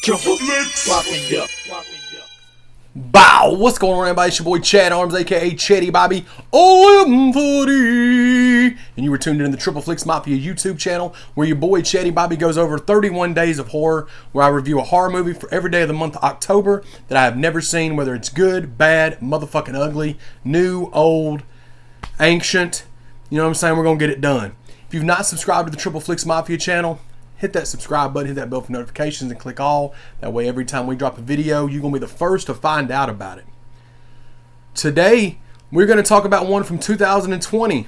Bow! What's going on, everybody? It's your boy Chad Arms, aka Chatty Bobby 1140, and you were tuned in to the Triple Flicks Mafia YouTube channel, where your boy Chatty Bobby goes over 31 days of horror, where I review a horror movie for every day of the month of October that I have never seen, whether it's good, bad, motherfucking ugly, new, old, ancient. You know what I'm saying? We're gonna get it done. If you've not subscribed to the Triple Flicks Mafia channel, hit that subscribe button, hit that bell for notifications, and click all. That way, every time we drop a video, you're going to be the first to find out about it. Today, we're going to talk about one from 2020.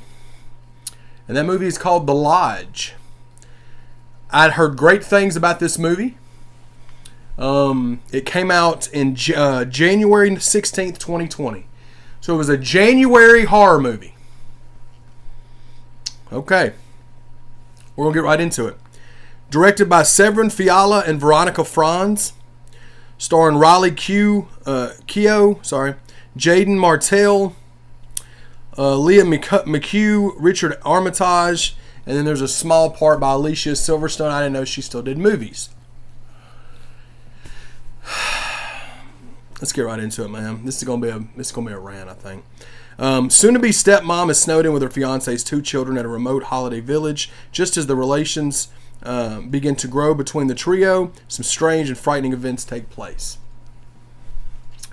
And that movie is called The Lodge. I'd heard great things about this movie. It came out in January 16th, 2020. So it was a January horror movie. Okay. We're going to get right into it. Directed by Severin Fiala and Veronica Franz. Starring Riley Keough, Jaden Martell, Leah McHugh, Richard Armitage, and then there's a small part by Alicia Silverstone. I didn't know she still did movies. Let's get right into it, man. This is gonna be a rant, I think. Soon-to-be stepmom is snowed in with her fiance's 2 children at a remote holiday village. Just as the relations begin to grow between the trio, some strange and frightening events take place.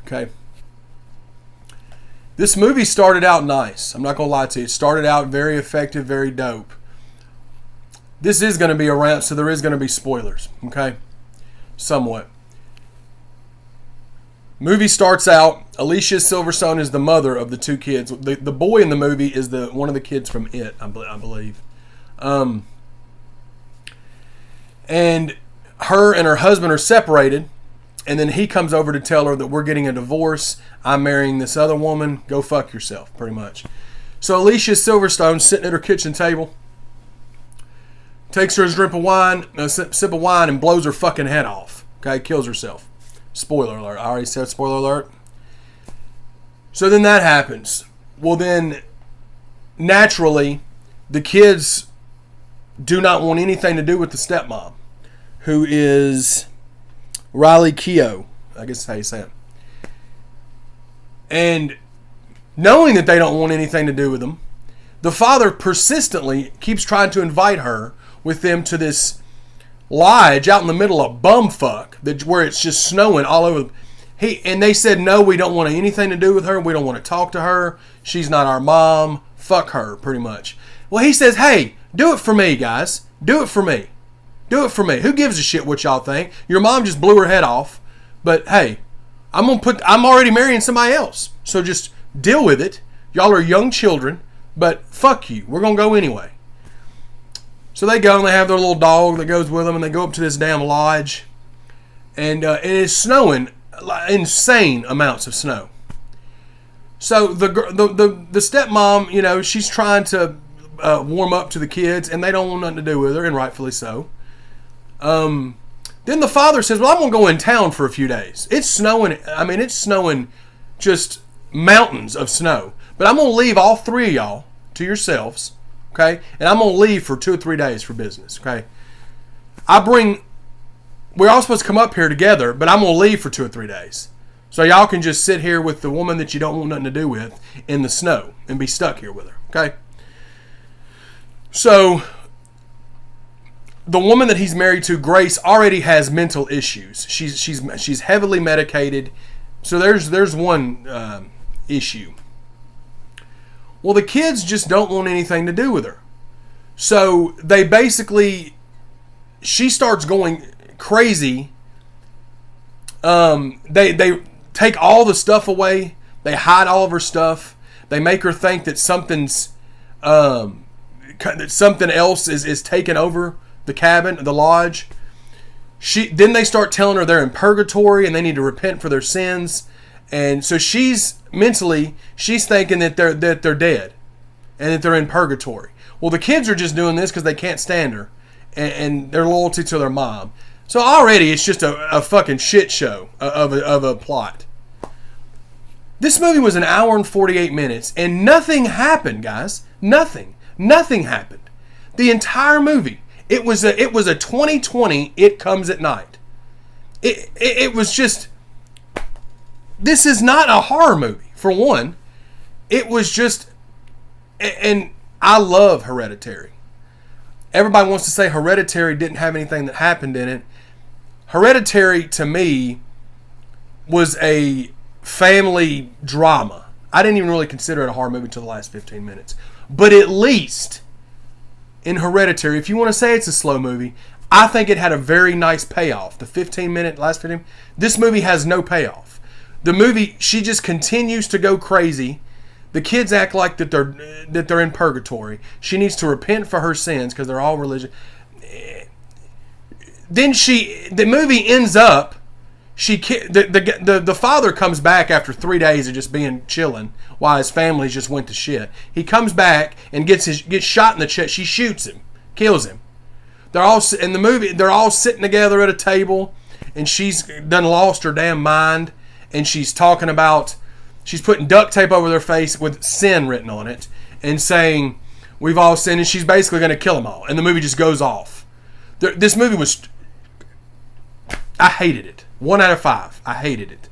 Okay. This movie started out nice. I'm not going to lie to you. It started out very effective, very dope. This is going to be a rant, so there is going to be spoilers. Okay? Somewhat. Movie starts out, Alicia Silverstone is the mother of the 2 kids. The boy in the movie is one of the kids from It, I believe. And her and her husband are separated, and then he comes over to tell her that we're getting a divorce. I'm marrying this other woman. Go fuck yourself, pretty much. So Alicia Silverstone sitting at her kitchen table, takes her a sip of wine, and blows her fucking head off. Okay, kills herself. Spoiler alert. I already said spoiler alert. So then that happens. Well, then naturally, the kids do not want anything to do with the stepmom, who is Riley Keough. I guess that's how you say it. And knowing that they don't want anything to do with them, the father persistently keeps trying to invite her with them to this lodge out in the middle of bumfuck, where it's just snowing all over. And they said, no, we don't want anything to do with her. We don't want to talk to her. She's not our mom. Fuck her, pretty much. Well, he says, hey, do it for me, guys. Do it for me. Do it for me. Who gives a shit what y'all think? Your mom just blew her head off. But hey, I'm already marrying somebody else. So just deal with it. Y'all are young children, but fuck you. We're going to go anyway. So they go and they have their little dog that goes with them, and they go up to this damn lodge. And it is snowing, insane amounts of snow. So the stepmom, you know, she's trying to warm up to the kids, and they don't want nothing to do with her, and rightfully so. Then the father says, well, I'm going to go in town for a few days. It's snowing. I mean, it's snowing just mountains of snow. But I'm going to leave all 3 of y'all to yourselves, okay? And I'm going to leave for 2 or 3 days for business, okay? We're all supposed to come up here together, but I'm going to leave for 2 or 3 days. So y'all can just sit here with the woman that you don't want nothing to do with in the snow and be stuck here with her, okay? So the woman that he's married to, Grace, already has mental issues. She's heavily medicated. So there's one issue. Well, the kids just don't want anything to do with her. So they basically, she starts going crazy. They take all the stuff away. They hide all of her stuff. They make her think that something else is taking over the cabin, the lodge. Then they start telling her they're in purgatory and they need to repent for their sins. And so she's thinking that they're dead and that they're in purgatory. Well, the kids are just doing this because they can't stand her and their loyalty to their mom. So already it's just a fucking shit show of a plot. This movie was an hour and 48 minutes and nothing happened, guys. Nothing happened. The entire movie. It was a 2020 It Comes at Night. It was just, this is not a horror movie, for one. It was just, and I love Hereditary. Everybody wants to say Hereditary didn't have anything that happened in it. Hereditary, to me, was a family drama. I didn't even really consider it a horror movie until the last 15 minutes. But at least in Hereditary, if you want to say it's a slow movie, I think it had a very nice payoff. The 15-minute, last 15, this movie has no payoff. The movie, she just continues to go crazy. The kids act like that they're in purgatory. She needs to repent for her sins because they're all religious. Then the movie ends up, the father comes back after 3 days of just being chilling while his family just went to shit. He comes back and gets shot in the chest. She shoots him, kills him. They're all in the movie. They're all sitting together at a table, and she's done lost her damn mind, and she's talking about. She's putting duct tape over their face with sin written on it and saying, we've all sinned, and she's basically going to kill them all. And the movie just goes off. This movie was... I hated it. 1 out of 5. I hated it.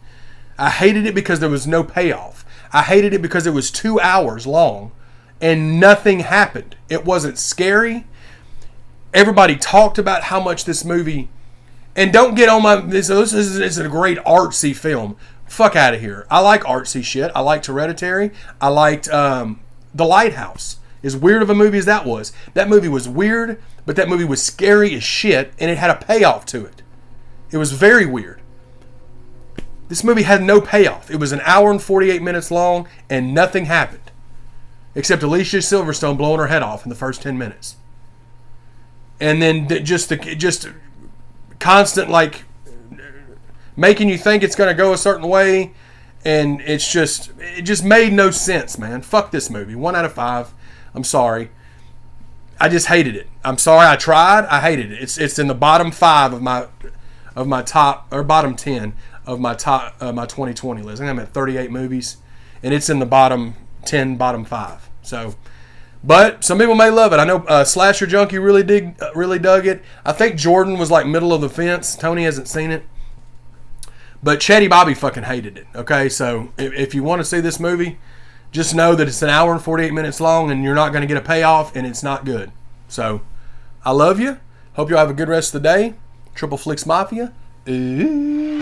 I hated it because there was no payoff. I hated it because it was 2 hours long and nothing happened. It wasn't scary. Everybody talked about how much this movie... And don't get on my... This is a great artsy film. Fuck out of here. I like artsy shit. I liked Hereditary. I liked The Lighthouse. As weird of a movie as that was. That movie was weird, but that movie was scary as shit, and it had a payoff to it. It was very weird. This movie had no payoff. It was an hour and 48 minutes long, and nothing happened. Except Alicia Silverstone blowing her head off in the first 10 minutes. And then just constant, like... making you think it's going to go a certain way, and it just made no sense, man. Fuck this movie. 1 out of 5. I'm sorry. I just hated it. I'm sorry. I tried. I hated it. It's in the bottom 5 of my top, or bottom 10 of my top my 2020 list. I think I'm at 38 movies, and it's in the bottom 10, bottom 5. So, but some people may love it. I know Slasher Junkie really dug it. I think Jordan was like middle of the fence. Tony hasn't seen it. But Chetty Bobby fucking hated it, okay? So if you want to see this movie, just know that it's an hour and 48 minutes long and you're not going to get a payoff and it's not good. So I love you. Hope you all have a good rest of the day. Triple Flicks Mafia. Ooh.